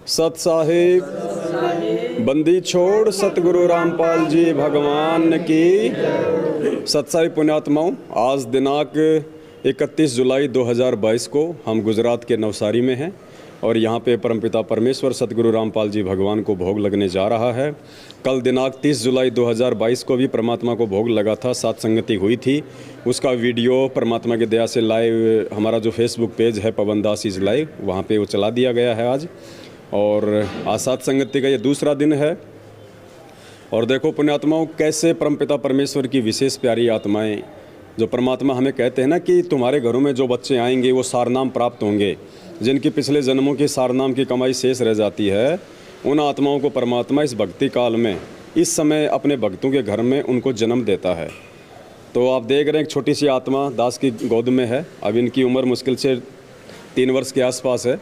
सत साहिब बंदी छोड़ सतगुरु रामपाल जी भगवान की। सत्साहिब पुण्यात्माओं, आज दिनांक 31 जुलाई 2022 को हम गुजरात के नवसारी में हैं और यहाँ पे परमपिता परमेश्वर सतगुरु रामपाल जी भगवान को भोग लगने जा रहा है। कल दिनांक 30 जुलाई 2022 को भी परमात्मा को भोग लगा था, सात संगति हुई थी। उसका वीडियो परमात्मा की दया से लाइव हमारा जो फेसबुक पेज है पवन दास इज लाइव, वहाँ पे वो चला दिया गया है आज। और आज सात संगति का ये दूसरा दिन है। और देखो पुण्यात्माओं, कैसे परमपिता परमेश्वर की विशेष प्यारी आत्माएं, जो परमात्मा हमें कहते हैं ना कि तुम्हारे घरों में जो बच्चे आएंगे वो सारनाम प्राप्त होंगे, जिनकी पिछले जन्मों की सारनाम की कमाई शेष रह जाती है, उन आत्माओं को परमात्मा इस भक्ति काल में इस समय अपने भक्तों के घर में उनको जन्म देता है। तो आप देख रहे हैं एक छोटी सी आत्मा दास की गोद में है। अब इनकी उम्र मुश्किल से 3 वर्ष के आसपास है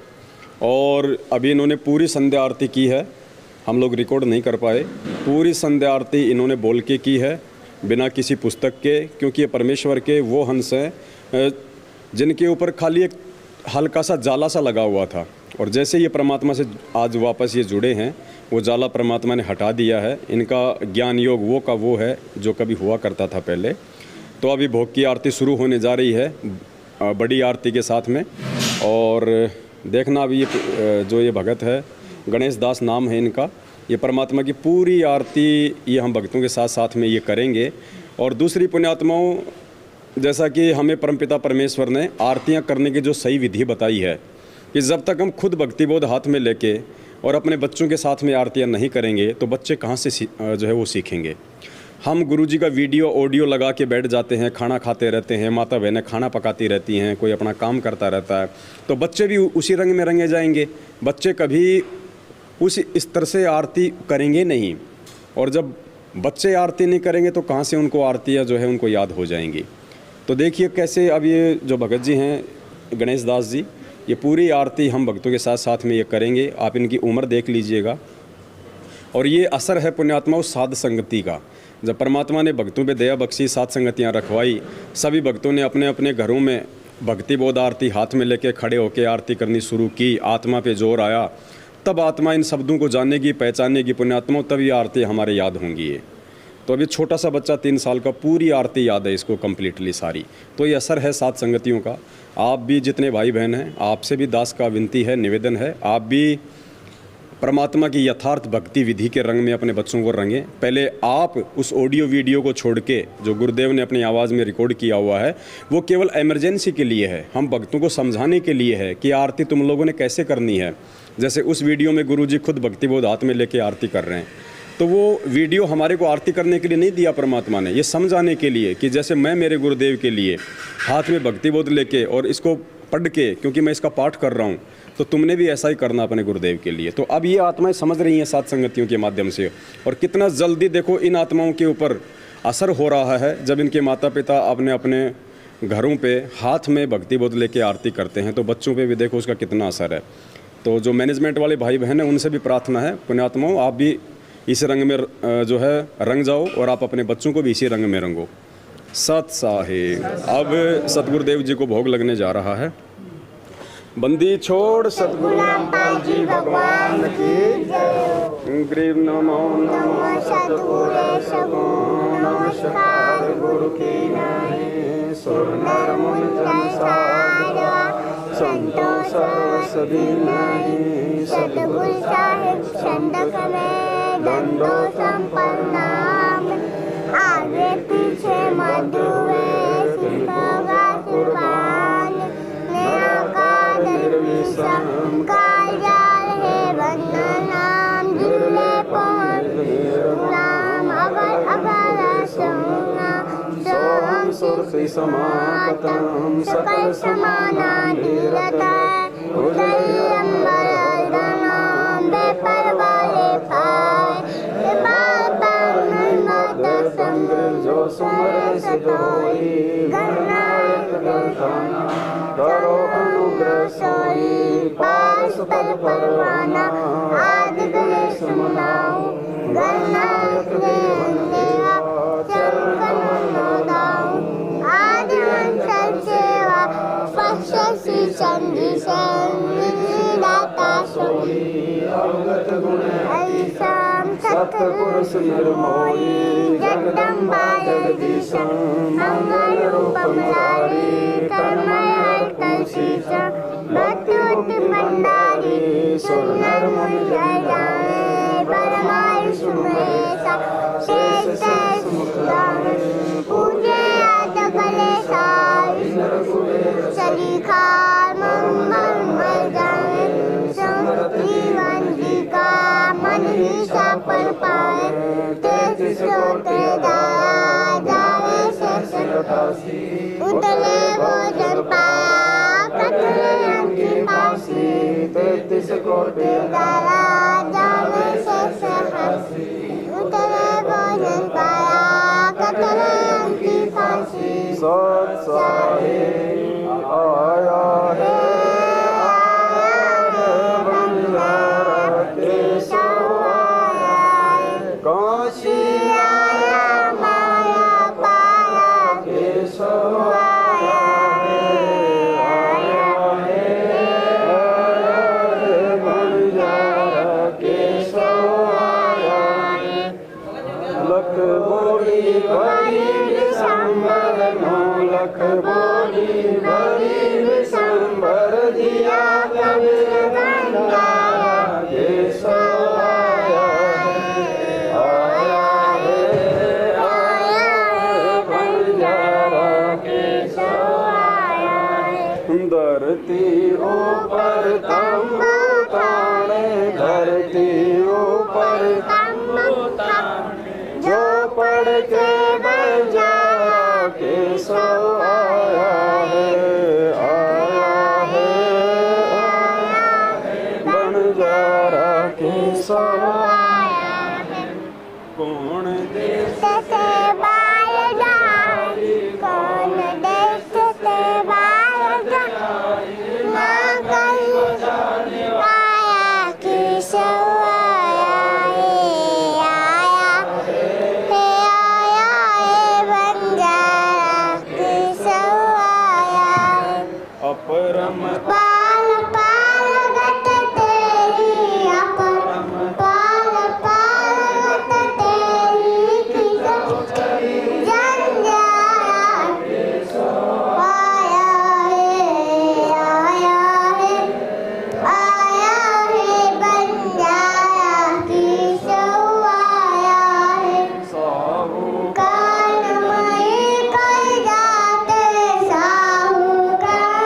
और अभी इन्होंने पूरी संध्या आरती की है। हम लोग रिकॉर्ड नहीं कर पाए, पूरी संध्या आरती इन्होंने बोल के की है बिना किसी पुस्तक के, क्योंकि ये परमेश्वर के वो हंस हैं जिनके ऊपर खाली एक हल्का सा जाला सा लगा हुआ था। और जैसे ये परमात्मा से आज वापस ये जुड़े हैं, वो जाला परमात्मा ने हटा दिया है। इनका ज्ञान योग वो का वो है जो कभी हुआ करता था पहले। तो अभी भोग की आरती शुरू होने जा रही है बड़ी आरती के साथ में। और देखना अभी ये जो ये भगत है, गणेश दास नाम है इनका, ये परमात्मा की पूरी आरती ये हम भक्तों के साथ साथ में ये करेंगे। और दूसरी पुण्यात्माओं, जैसा कि हमें परमपिता परमेश्वर ने आरतियां करने की जो सही विधि बताई है कि जब तक हम खुद भक्तिबोध हाथ में लेके और अपने बच्चों के साथ में आरतियां नहीं करेंगे तो बच्चे कहाँ से जो है वो सीखेंगे। हम गुरुजी का वीडियो ऑडियो लगा के बैठ जाते हैं, खाना खाते रहते हैं, माता बहनें खाना पकाती रहती हैं, कोई अपना काम करता रहता है, तो बच्चे भी उसी रंग में रंगे जाएंगे। बच्चे कभी उस स्तर से आरती करेंगे नहीं। और जब बच्चे आरती नहीं करेंगे तो कहाँ से उनको आरतियाँ जो है उनको याद हो जाएंगी। तो देखिए कैसे अब ये जो भगत जी हैं गणेश दास जी, ये पूरी आरती हम भक्तों के साथ साथ में ये करेंगे। आप इनकी उम्र देख लीजिएगा। और ये असर है पुण्यात्माओं साध संगति का। जब परमात्मा ने भक्तों पे दया बख्शी, सात संगतियाँ रखवाई, सभी भक्तों ने अपने अपने घरों में भक्ति बोध आरती हाथ में लेके खड़े होकर आरती करनी शुरू की, आत्मा पे जोर आया, तब आत्मा इन शब्दों को जानेगी, पहचानेगी पुण्यात्माओं, तब ये आरती हमारे याद होंगी। ये तो अभी छोटा सा बच्चा 3 साल का, पूरी आरती याद है इसको कम्प्लीटली सारी। तो ये असर है सात संगतियों का। आप भी जितने भाई बहन हैं, आपसे भी दास का विनती है, निवेदन है, आप भी परमात्मा की यथार्थ भक्ति विधि के रंग में अपने बच्चों को रंगें। पहले आप उस ऑडियो वीडियो को छोड़ के जो गुरुदेव ने अपनी आवाज़ में रिकॉर्ड किया हुआ है वो केवल इमरजेंसी के लिए है, हम भक्तों को समझाने के लिए है कि आरती तुम लोगों ने कैसे करनी है। जैसे उस वीडियो में गुरुजी खुद भक्तिबोध हाथ में लेके आरती कर रहे हैं, तो वो वीडियो हमारे को आरती करने के लिए नहीं दिया परमात्मा ने, ये समझाने के लिए कि जैसे मैं मेरे गुरुदेव के लिए हाथ में भक्तिबोध लेके और इसको पढ़ के, क्योंकि मैं इसका पाठ कर रहा हूँ, तो तुमने भी ऐसा ही करना अपने गुरुदेव के लिए। तो अब ये आत्माएं समझ रही हैं सात संगतियों के माध्यम से। और कितना जल्दी देखो इन आत्माओं के ऊपर असर हो रहा है जब इनके माता पिता अपने अपने घरों पे हाथ में भक्तिबोध लेके आरती करते हैं, तो बच्चों पे भी देखो उसका कितना असर है। तो जो मैनेजमेंट वाले भाई बहन हैं उनसे भी प्रार्थना है पुण्यात्माओं, आप भी इस रंग में जो है रंग जाओ और आप अपने बच्चों को भी इसी रंग में रंगो। सत साहिब। अब सतगुरुदेव जी को भोग लगने जा रहा है। बंदी छोड़ सतगुरु रामपाल जी भगवान की जय। ग्रीव नमो नमो सतगुरु नमस्कार गुरु की नहीं सुर नर मुनि जन साधवा संतो सरस्वती नहीं। सतगुरु साहिब संदक में दंडो संपन्नाम, आगे पीछे मधुए सिंहोगा कुर्बान, निर्विषम कालजाल है वंदनाम, जिले पहुँच नाम अगर अगर सोना सोम सुरसि समापतम सकल समाना धीरता उदय अम्बर नाम बेपर वाले पाए बाबा नर्मदा संग जो सुमर सतोई गणनायक दर्शना करो अनुग्रह सोई पास पद परवाना आदि गणेश मुनाओ गणनायक देवा चरण कमल दाओ आदि अंचल सेवा पक्षसी चंदी दाता सोई अवगत गुण अतीसम सत्पुरुष निर्मोही जगदम्बा जगदीशम मंगल रूपम मुरारी तन्मय तुलसीशम भक्ति भंडारी सुनर मुनि जय जाए परमायुष महेशा शेष मुक्तान पूजे आद कलेशा सलीखा मंगल जाए समृद्धि वंदिका मन ही सफल पाए तेज सोते जावे शेष उतले भोजन पाया कतले अंकी पासी 33 कोटि दारा जावे शेष हसी उतले भोजन पाया कतले अंकी पासी सत साहिब आया है बंजारा केशव आया है काशी आया माया पाया केशव आया है बंजारा केशव आया है लख बोली बड़ी विशंबर नौ लख बोली बड़ी विशंबर दिया कबीर गंगाया केशव आया है बंजारा केशव आया है धरती ऊपर तंबू ताने धरती ऊपर तंबू ताने जो पढ़ के बंजारा केशव आया है बंजारा केशव आया है कौन देश से बाहर जाए कौन देश से बाहर जाए ना कहीं आया केशव अपरम पाल पाल गत तेरी अपरम पाल पाल गत तेरी जन जाया केशव आया है बंजारा केशव आया है साहूकार मई कर जाते साहूकार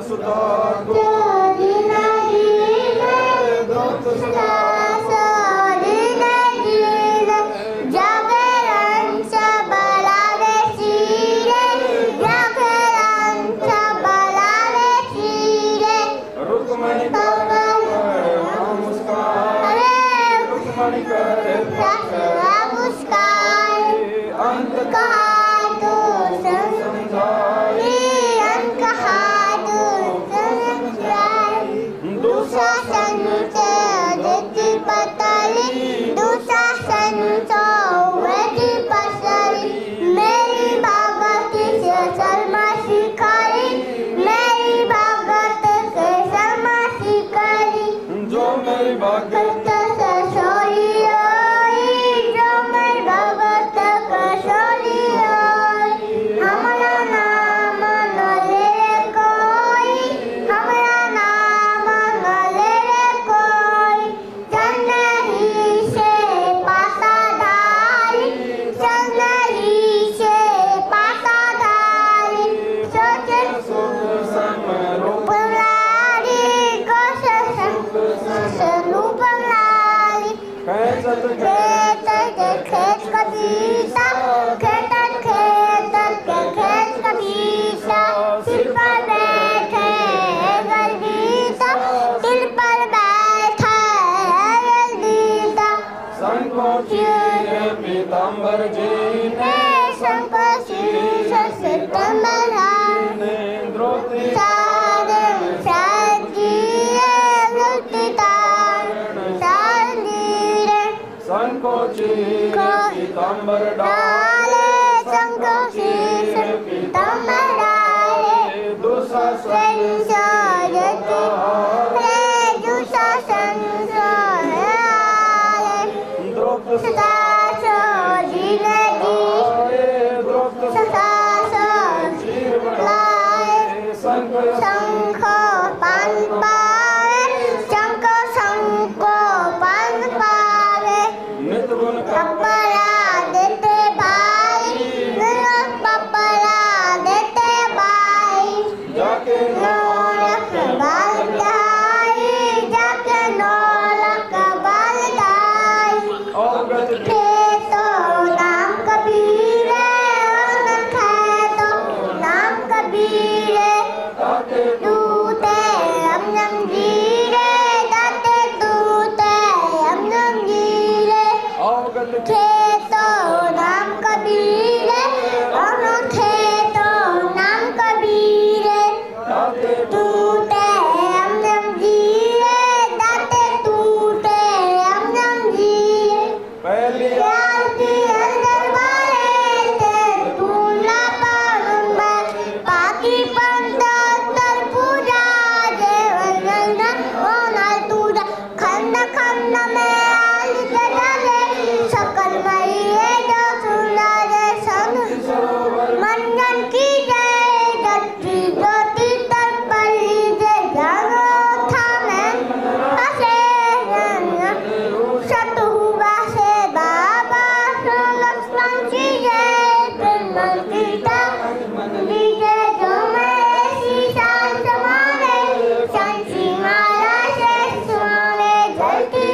सुता भक्त पीताम्बर जी ने शंकर शीर्ष से तमराने द्रौपदी साधन साजिए लुटितान सालीरे संकोची पीताम्बर डाले शंकर शीर्ष पीताम्बर डाले दुशासन साजती रे दुशासन साले द्रौपदी शंख पान पावे शंख शंख पान पावे पपरा देते भाई पपरा देते भाई नौलख बाल दाई जाके नौलख बाल दाई खेतो नाम कबीर खेतो नाम कबीर दूते हम नम जीरे दाते दूते हम नम जीरे खेतो नाम कबीरे अनु खेतो नाम कबीरे दूते हम नम जीरे दाते दूते हम नम जीरे पहली आरती अंदर वाले ते दूल्हा पारुंबा पाकी पंता खंड में आलित डाले सकल मई जो सुनारे सन मंजन की जय जट्टी ज्योति तत्परी जय जानो थाने हसे शतुहुआ से बाबा लक्ष्मण की जय प्रेम गीता जय जो मैं सीता समाने शंसी माला से सुने जलती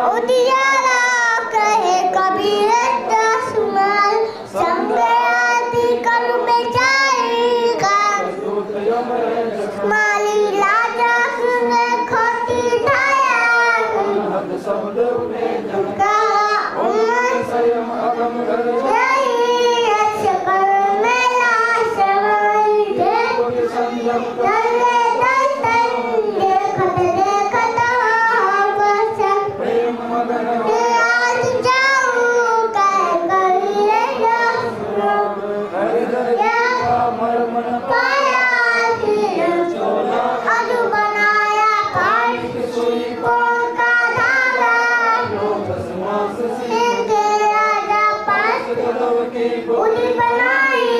उदियारा कहे कबीर दसमाल संगयाती करू बेचारीगा माली लाजा सुने खोटी धाया का उमर यही अक्षकर में लाश उन्हीं बनाई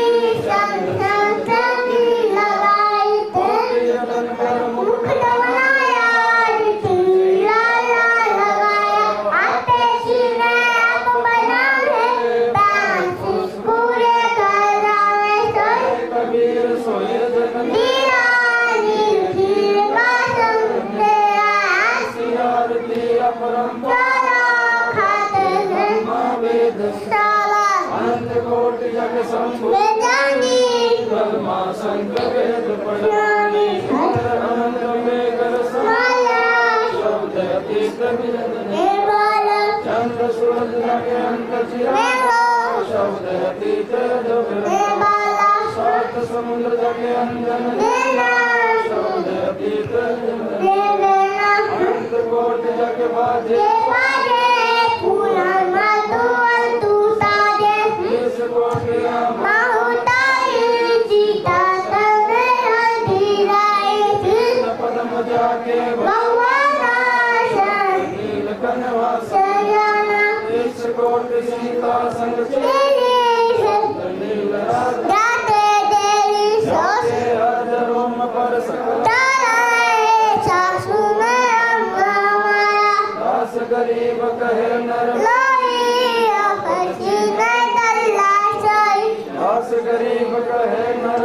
लगाई समुद्र जगे अंजन अनंत कोटि जग बाजे इस कोटि पदम जाके नील कनवास इस कोटि सीता संग पर दास गरीब कहे नर दास गरीब कहे नर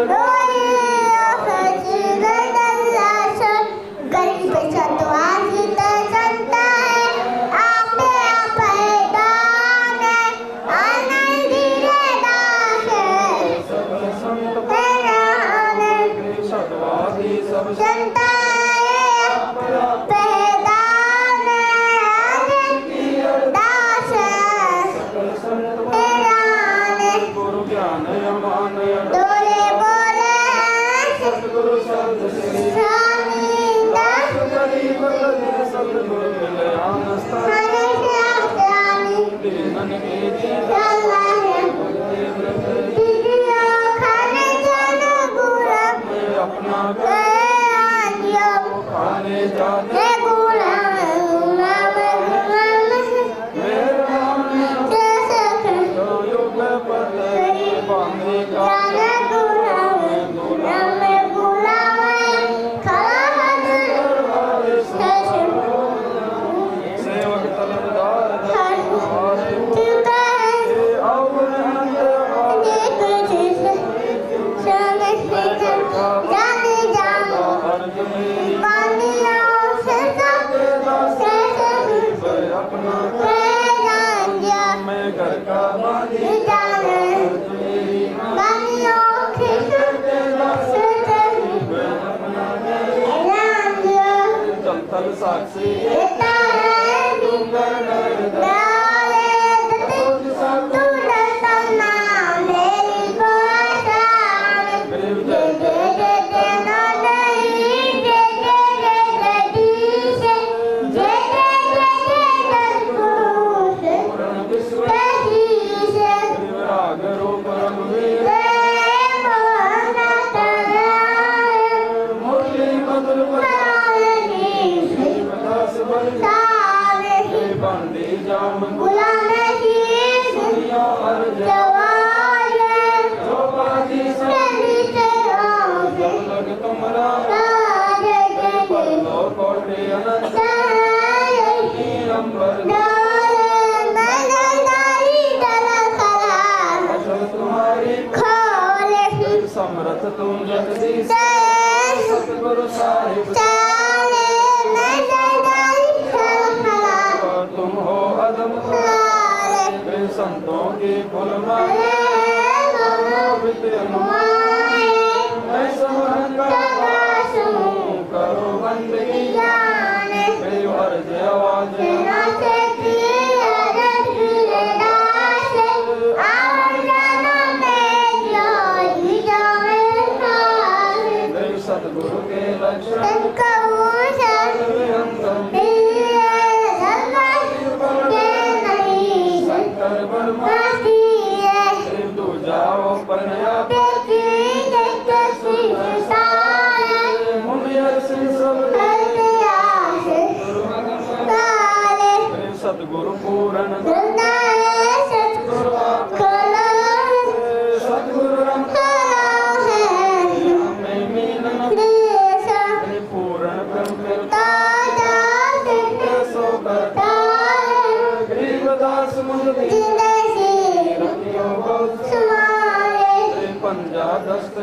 साक्षी समरथ तुम जगदीश सतगुरु साहिब तुम हो अदम संतों की फुलमाला मैं समरथ करो बंदगी मेरी अर्ज आवाज सतगुरु के लक्षण शंकर वर्मा तू जाओ पन्या सतगुरु पूरन पंजा दस्त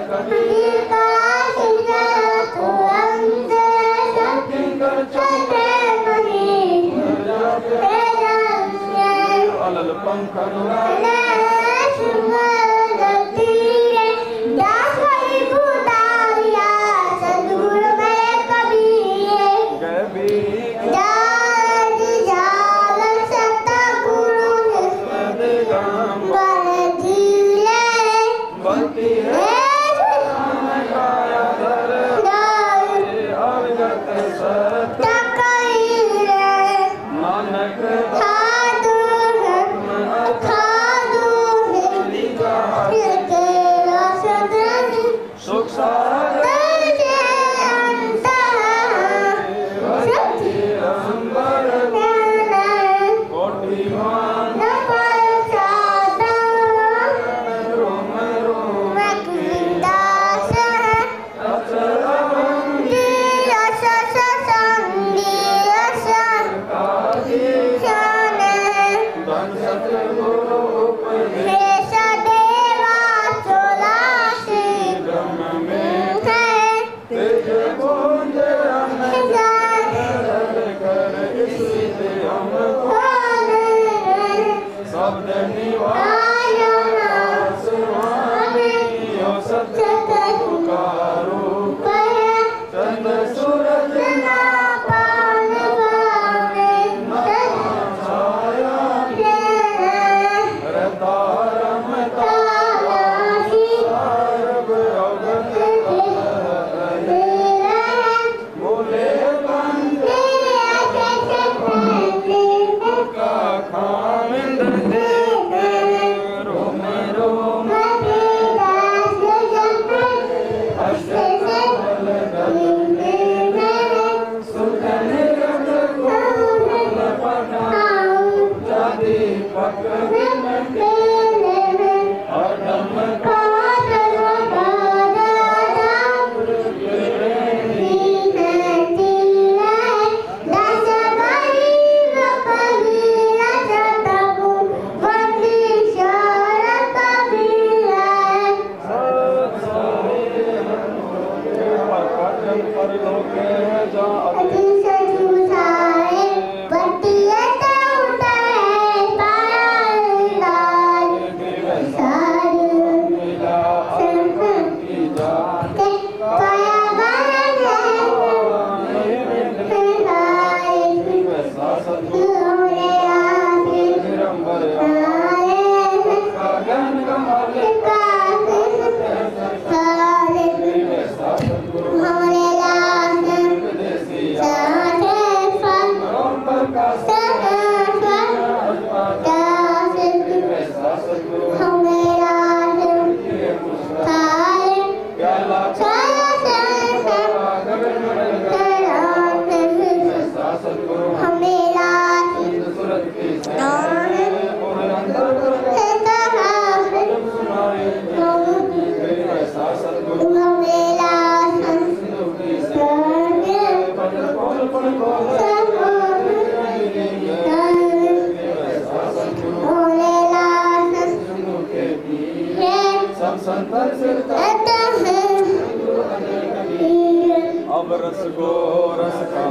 अलल पंख परलोक है जहाँ अब रस को रस का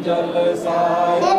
जल सारे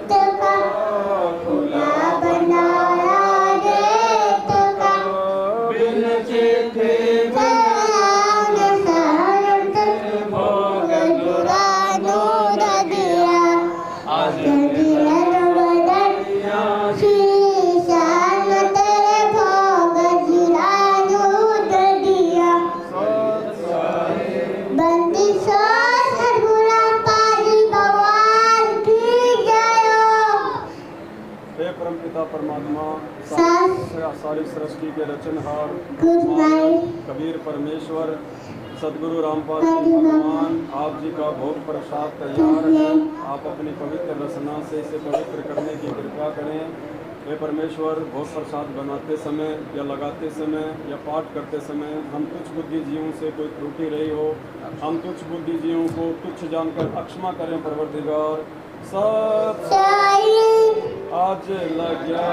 तुका खुला बनाया रेत का बिन चिट्ठी जान सरत भोग जुरानो दिया आज दिलन बदनिया शीशान तेरे भोग जुरानो दिया बंदी सो सदगुरु पाली भगवान की जय हे परमपिता परमात्मा सारी सृष्टि के रचनहार गुड नाइट कबीर परमेश्वर सदगुरु रामपाल जी भगवान आप जी का भोग प्रसाद तैयार है। आप अपनी पवित्र रसना से इसे पवित्र करने की कृपा करें। हे परमेश्वर, भोग प्रसाद बनाते समय या लगाते समय या पाठ करते समय हम तुच्छ बुद्धिजीवों से कोई त्रुटि रही हो, हम तुच्छ बुद्धिजीवों को तुच्छ जानकर अक्षमा करें। परवरदिगार सब आज लग्या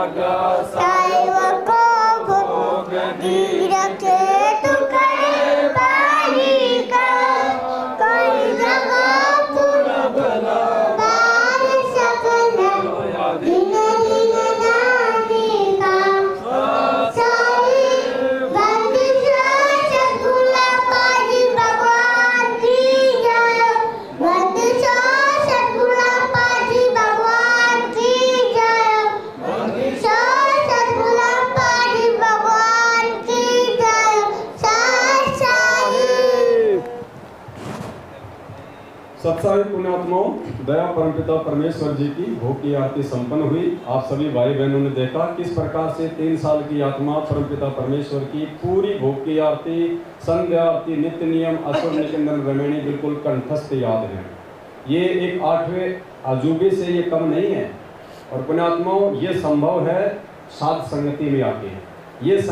साहिब को भोग दी रखे तू करे पानी का कोई जगह पूरा भला बार सकना दिन दिन नानी का साहिब बंदिशों सतगुरु पाजी भगवान की जय बंदिशों सतगुरु पाजी भगवान की जय बंदिशों सतगुरु पाजी भगवान की जय साहिब सत्साई पुण्यात्माओं, दया परमपिता परमेश्वर जी की भोग की आरती संपन्न हुई। आप सभी भाई बहनों ने देखा किस प्रकार से 3 साल की आत्मा परमपिता परमेश्वर की पूरी भोग की आरती, संध्या आरती, नित्य नियम, असुर निकंदन रमणी बिल्कुल कंठस्थ याद है। ये एक 8वें अजूबे से ये कम नहीं है। और पुण्यात्माओं, ये संभव है साध संगति में आके, ये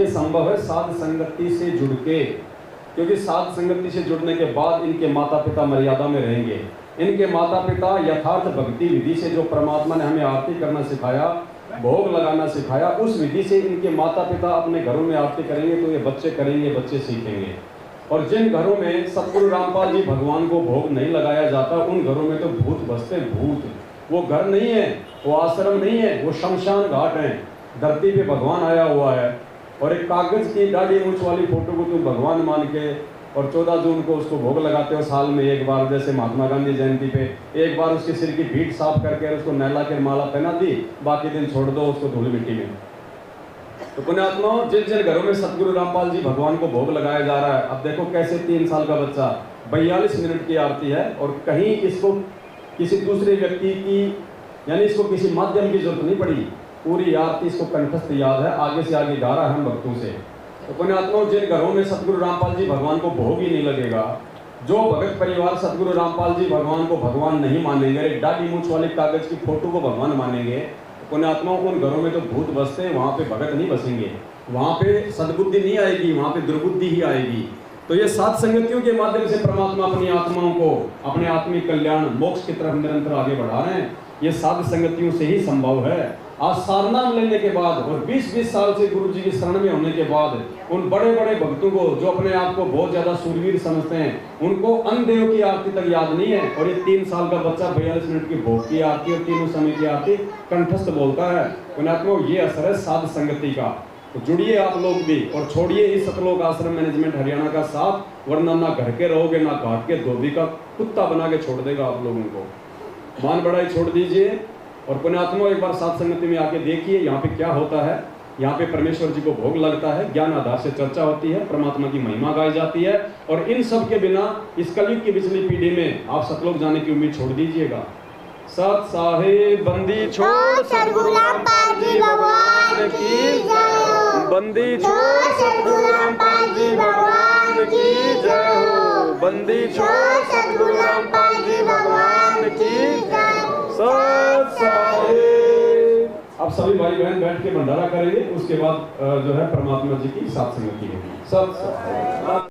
संभव है साध संगति से जुड़ के, क्योंकि साध संगति से जुड़ने के बाद इनके माता पिता मर्यादा में रहेंगे। इनके माता पिता यथार्थ भक्ति विधि से जो परमात्मा ने हमें आरती करना सिखाया, भोग लगाना सिखाया, उस विधि से इनके माता पिता अपने घरों में आरती करेंगे तो ये बच्चे करेंगे, बच्चे सीखेंगे। और जिन घरों में सतगुरु रामपाल जी भगवान को भोग नहीं लगाया जाता, उन घरों में तो भूत बसते। भूत वो घर नहीं है, वो आश्रम नहीं है, वो शमशान घाट है। धरती पे भगवान आया हुआ है और एक कागज की दाढ़ी मूंछ वाली फोटो को तुम भगवान मान के और 14 जून को उसको भोग लगाते हो साल में एक बार, जैसे महात्मा गांधी जयंती पे एक बार उसके सिर की भीड़ साफ करके उसको नहला के माला पहना दी, बाकी दिन छोड़ दो उसको धूल मिट्टी में। तो पुण्यात्माओं, जिन जिन घरों में सतगुरु रामपाल जी भगवान को भोग लगाया जा रहा है, अब देखो कैसे 3 साल का बच्चा 42 मिनट की आरती है और कहीं इसको किसी दूसरे व्यक्ति की, यानी इसको किसी माध्यम की जरूरत नहीं पड़ी। पूरी आरती इसको कंठस्थ याद है, आगे से आगे गा रहा है हम भक्तों से। तो पुण्यात्माओं, जिन घरों में सतगुरु रामपाल जी भगवान को भोग ही नहीं लगेगा, जो भगत परिवार सतगुरु रामपाल जी भगवान को भगवान नहीं मानेंगे, एक दाढ़ी मूंछ वाले कागज की फोटो को भगवान मानेंगे, तो पुण्यात्माओं उन घरों में तो भूत बसते हैं, वहाँ पे भगत नहीं बसेंगे, वहाँ पे सद्बुद्धि नहीं आएगी, वहाँ पे दुर्बुद्धि ही आएगी। तो ये सात संगतियों के माध्यम से परमात्मा अपनी आत्माओं को अपने आत्मिक कल्याण मोक्ष की तरफ निरंतर आगे बढ़ा रहे हैं। ये सात संगतियों से ही संभव है। आज सारनाम लेने के बाद और 20-20 साल से गुरु जी की शरण में होने के बाद उन बड़े बड़े भक्तों को जो अपने आप को बहुत ज्यादा सूरवीर समझते हैं, उनको अन्नदेव की आरती तक याद नहीं है। और ये 3 साल का बच्चा 42 मिनट की भोग की आरती और तीनों समय की आरती कंठस्थ बोलता है। पुण्यात्मा, ये असर है साध संगति का। तो जुड़िए आप लोग भी और छोड़िए इस सतलोक आश्रम मैनेजमेंट हरियाणा का साथ, वरना ना घर के रहोगे ना घाट के धोबी का कुत्ता बना के छोड़ देगा आप लोगों को। मान बढ़ाई छोड़ दीजिए और पुण्यात्मा एक बार साथ संगति में आके देखिए यहाँ पे क्या होता है। यहाँ पे परमेश्वर जी को भोग लगता है, ज्ञान आधार से चर्चा होती है, परमात्मा की महिमा गाई जाती है। और इन सब के बिना इस कलयुग की पिछली पीढ़ी में आप सतलोक जाने की उम्मीद छोड़ दीजिएगा। सत साहिब बंदी छोड़ सतगुरु रामपाल जी भगवान की जय। बंदी छोड़ सतगुरु रामपाल जी भगवान की जय हो। बंदी छोड़ सतगुरु रामपाल जी भगवान की जय। सत साहिब। अब सभी भाई बहन बैठ के भंडारा करेंगे, उसके बाद जो है परमात्मा जी की साथ संगति होगी। सत साहिब।